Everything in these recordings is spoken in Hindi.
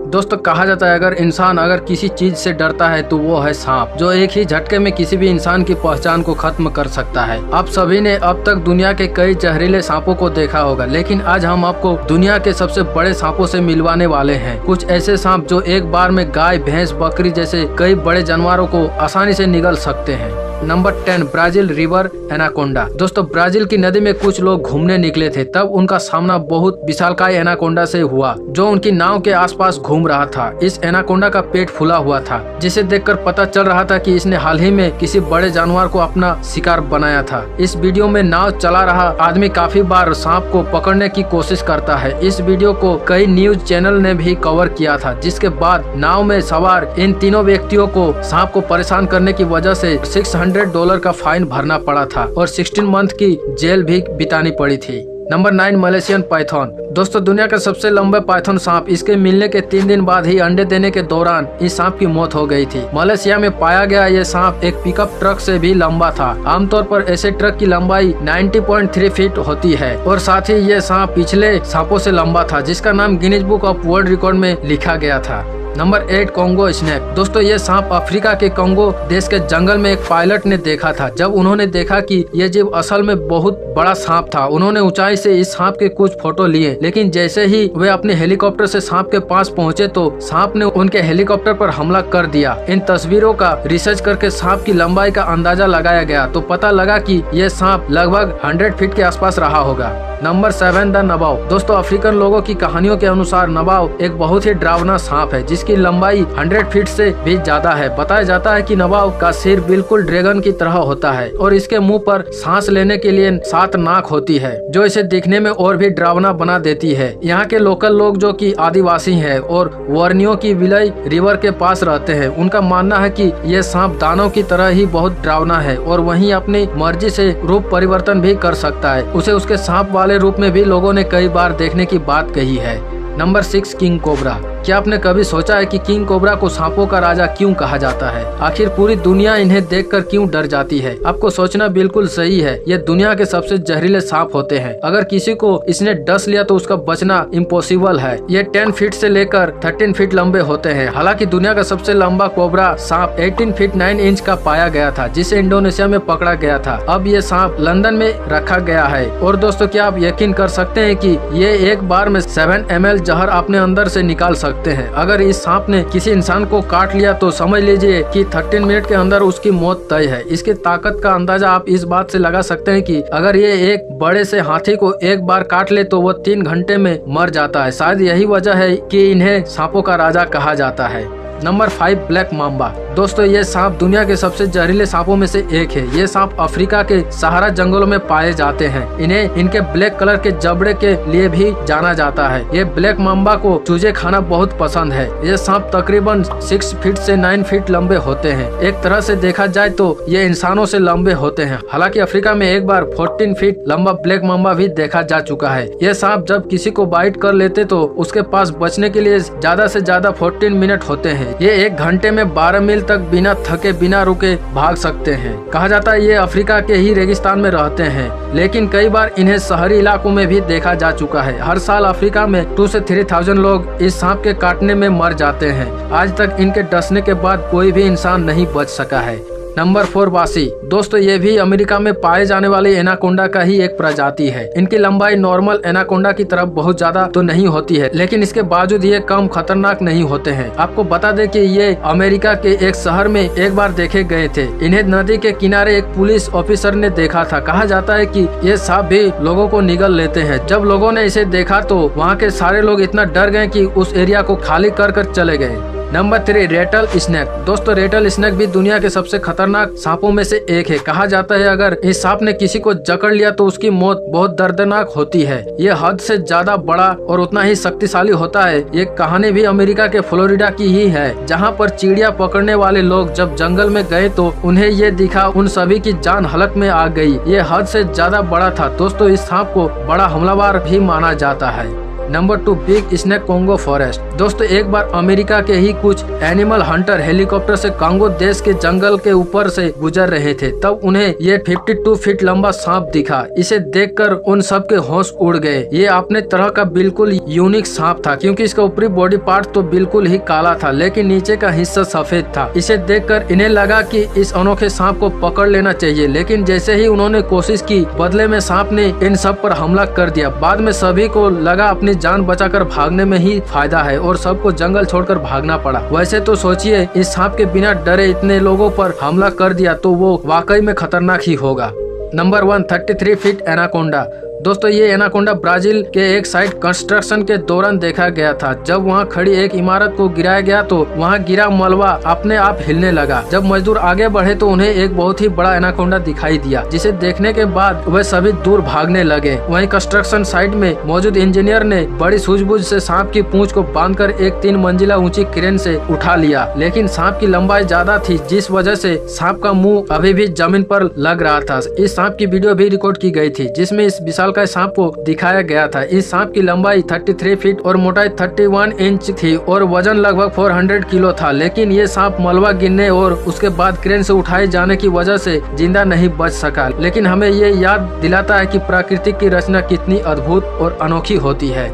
दोस्तों कहा जाता है अगर किसी चीज से डरता है तो वो है सांप, जो एक ही झटके में किसी भी इंसान की पहचान को खत्म कर सकता है। आप सभी ने अब तक दुनिया के कई जहरीले सांपों को देखा होगा, लेकिन आज हम आपको दुनिया के सबसे बड़े सांपों से मिलवाने वाले हैं। कुछ ऐसे सांप जो एक बार में गाय, भैंस, बकरी जैसे कई बड़े जानवरों को आसानी से निगल सकते हैं। Number 10, Brazil river anaconda. दोस्तों ब्राजील की नदी में कुछ लोग घूमने निकले थे, तब उनका सामना बहुत विशालकाय एनाकोंडा से हुआ, जो उनकी नाव के आसपास घूम रहा था। इस एनाकोंडा का पेट फूला हुआ था, जिसे देखकर पता चल रहा था कि इसने हाल ही में किसी बड़े जानवर को अपना शिकार बनाया था। इस वीडियो में नाव चला रहा आदमी काफी बार सांप को पकड़ने की कोशिश करता है। इस वीडियो को कई न्यूज चैनल ने भी कवर किया था, जिसके बाद नाव में सवार इन तीनों व्यक्तियों को सांप को परेशान करने की वजह से $600 का फाइन भरना पड़ा था और 16 मंथ की जेल भी बितानी पड़ी थी। Number 9, Malaysian Python. दोस्तों दुनिया का सबसे लंबे पाइथन सांप, इसके मिलने के 3 दिन बाद ही अंडे देने के दौरान इस सांप की मौत हो गई थी। मलेशिया में पाया गया ये सांप एक पिकअप ट्रक से भी लंबा था। आमतौर पर ऐसे ट्रक की लंबाई 90.3 फीट होती है और साथ ही ये सांप पिछले सांपों से लंबा था, जिसका नाम Guinness book of world record में लिखा गया था। Number 8, Congo snake. दोस्तों ये सांप अफ्रीका के कोंगो देश के जंगल में एक पायलट ने देखा था। जब उन्होंने देखा कि ये जीव असल में बहुत बड़ा सांप था, उन्होंने ऊंचाई से इस सांप के कुछ फोटो लिए, लेकिन जैसे ही वे अपने हेलीकॉप्टर से सांप के पास पहुंचे तो सांप ने उनके हेलीकॉप्टर पर हमला कर दिया। इन तस्वीरों का रिसर्च करके सांप की लंबाई का अंदाजा लगाया गया तो पता लगा कि ये सांप लगभग 100 फीट के आसपास रहा होगा। Number 7, the Nawab. दोस्तों अफ्रीकन लोगों की कहानियों के अनुसार नबाव एक बहुत ही डरावना सांप है, जिसकी लंबाई 100 फीट से भी ज्यादा है। बताया जाता है कि नबाव का सिर बिल्कुल ड्रैगन की तरह होता है और इसके मुंह पर सांस लेने के लिए 7 नाक होती है, जो इसे दिखने में और भी डरावना बना देती है। यहाँ के लोकल लोग जो कि आदिवासी हैं और वर्नियो की विलय रिवर के पास रहते हैं, उनका मानना है कि यह सांप दानव की तरह ही बहुत डरावना है और वहीं अपनी मर्जी से रूप परिवर्तन भी कर सकता है। उसे उसके सांप वाले रूप में भी लोगों ने कई बार देखने की बात कही है। Number 6, king cobra. क्या आपने कभी सोचा है कि किंग कोबरा को सांपों का राजा क्यों कहा जाता है? आखिर पूरी दुनिया इन्हें देखकर क्यों डर जाती है? आपको सोचना बिल्कुल सही है, ये दुनिया के सबसे जहरीले सांप होते हैं। अगर किसी को इसने डस लिया तो उसका बचना इम्पॉसिबल है। ये 10 फीट से लेकर 13 फीट लंबे होते हैं। हालांकि दुनिया का सबसे लंबा कोबरा सांप 18 फीट 9 इंच का पाया गया था, जिसे इंडोनेशिया में पकड़ा गया था। अब ये सांप लंदन में रखा गया है। और दोस्तों क्या आप यकीन कर सकते हैं कि ये एक बार में 7 ml जहर अपने अंदर से निकाल सकते हैं। अगर इस सांप ने किसी इंसान को काट लिया तो समझ लीजिए कि 13 मिनट के अंदर उसकी मौत तय है। इसकी ताकत का अंदाजा आप इस बात से लगा सकते हैं कि अगर ये एक बड़े से हाथी को एक बार काट ले तो वो 3 घंटे में मर जाता है। शायद यही वजह है कि इन्हें सांपों का राजा कहा जाता है। Number 5, black mamba. दोस्तों ये सांप दुनिया के सबसे जहरीले सांपों में से एक है। ये सांप अफ्रीका के सहारा जंगलों में पाए जाते हैं। इन्हें इनके ब्लैक कलर के जबड़े के लिए भी जाना जाता है। ये ब्लैक माम्बा को चूजे खाना बहुत पसंद है। ये सांप तकरीबन 6 फीट से 9 फीट लंबे होते हैं। एक तरह से देखा जाए तो ये इंसानों से लंबे होते हैं। हालांकि अफ्रीका में एक बार 14 फीट लंबा ब्लैक माम्बा भी देखा जा चुका है। ये सांप जब किसी को बाइट कर लेते तो उसके पास बचने के लिए ज्यादा से ज्यादा 14 मिनट होते हैं। ये 1 घंटे में 12 मील तक बिना थके बिना रुके भाग सकते हैं। कहा जाता है ये अफ्रीका के ही रेगिस्तान में रहते हैं, लेकिन कई बार इन्हें शहरी इलाकों में भी देखा जा चुका है। हर साल अफ्रीका में 2 से 3,000 लोग इस सांप के काटने में मर जाते हैं। आज तक इनके डसने के बाद कोई भी इंसान नहीं बच सका है। नंबर 4, वासी। दोस्तों ये भी अमेरिका में पाए जाने वाले एनाकोंडा का ही एक प्रजाति है। इनकी लंबाई नॉर्मल एनाकोंडा की तरफ बहुत ज्यादा तो नहीं होती है, लेकिन इसके बावजूद ये कम खतरनाक नहीं होते हैं। आपको बता दें कि ये अमेरिका के एक शहर में एक बार देखे गए थे। इन्हें नदी के किनारे एक पुलिस ऑफिसर ने देखा था। कहा जाता है कि ये सांप भी लोगों को निगल लेते हैं। जब लोगों ने इसे देखा तो वहाँ के सारे लोग इतना डर गए कि उस एरिया को खाली कर चले गए। Number 3, Ratle snake. दोस्तों रेटल स्नेक भी दुनिया के सबसे खतरनाक सांपों में से एक है। कहा जाता है अगर इस सांप ने किसी को जकड़ लिया तो उसकी मौत बहुत दर्दनाक होती है। ये हद से ज्यादा बड़ा और उतना ही शक्तिशाली होता है। ये कहानी भी अमेरिका के फ्लोरिडा की ही है, जहाँ पर चिड़िया पकड़ने वाले लोग जब जंगल में गए तो उन्हें ये दिखा उन सभी की जान हलक में आ गई। ये हद से ज्यादा बड़ा था। दोस्तों इस सांप को बड़ा हमलावर भी माना जाता है। Number 2 big snake Congo forest. दोस्तों एक बार अमेरिका के ही कुछ एनिमल हंटर हेलीकॉप्टर से कांगो देश के जंगल के ऊपर से गुजर रहे थे, तब उन्हें ये 52 फीट लंबा सांप दिखा। इसे देखकर उन सब के होश उड़ गए। ये अपने तरह का बिल्कुल यूनिक सांप था, क्योंकि इसका ऊपरी बॉडी पार्ट तो बिल्कुल ही काला था, लेकिन नीचे का हिस्सा सफेद था। इसे देखकर इन्हें लगा कि इस अनोखे सांप को पकड़ लेना चाहिए, लेकिन जैसे ही उन्होंने कोशिश की, बदले में सांप ने इन सब पर हमला कर दिया। बाद में सभी को लगा अपनी जान बचाकर भागने में ही फायदा है और सबको जंगल छोड़कर भागना पड़ा। वैसे तो सोचिए, इस सांप के बिना डरे इतने लोगों पर हमला कर दिया तो वो वाकई में खतरनाक ही होगा। Number 1 33 feet anaconda. दोस्तों ये एनाकोंडा ब्राजील के एक साइट कंस्ट्रक्शन के दौरान देखा गया था। जब वहां खड़ी एक इमारत को गिराया गया तो वहां गिरा मलबा अपने आप हिलने लगा। जब मजदूर आगे बढ़े तो उन्हें एक बहुत ही बड़ा एनाकोंडा दिखाई दिया, जिसे देखने के बाद वे सभी दूर भागने लगे। वहीं कंस्ट्रक्शन साइट में मौजूद इंजीनियर ने बड़ी सूझबूझ से सांप की पूंछ को बांधकर एक 3 मंजिला ऊंची क्रेन से उठा लिया, लेकिन सांप की लंबाई ज्यादा थी, जिस वजह से सांप का मुंह अभी भी जमीन पर लग रहा था। इस सांप की वीडियो भी रिकॉर्ड की गई थी, जिसमें इस विशाल का सांप को दिखाया गया था। इस सांप की लंबाई 33 फीट और मोटाई 31 इंच थी और वजन लगभग 400 किलो था, लेकिन ये सांप मलबा गिरने और उसके बाद क्रेन से उठाए जाने की वजह से जिंदा नहीं बच सका। लेकिन हमें ये याद दिलाता है कि प्रकृति की रचना कितनी अद्भुत और अनोखी होती है।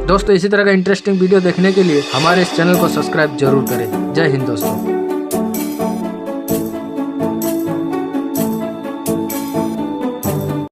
दोस्तों इसी तरह का इंटरेस्टिंग वीडियो देखने के लिए हमारे इस चैनल को सब्सक्राइब जरूर करें। जय हिंद दोस्तों।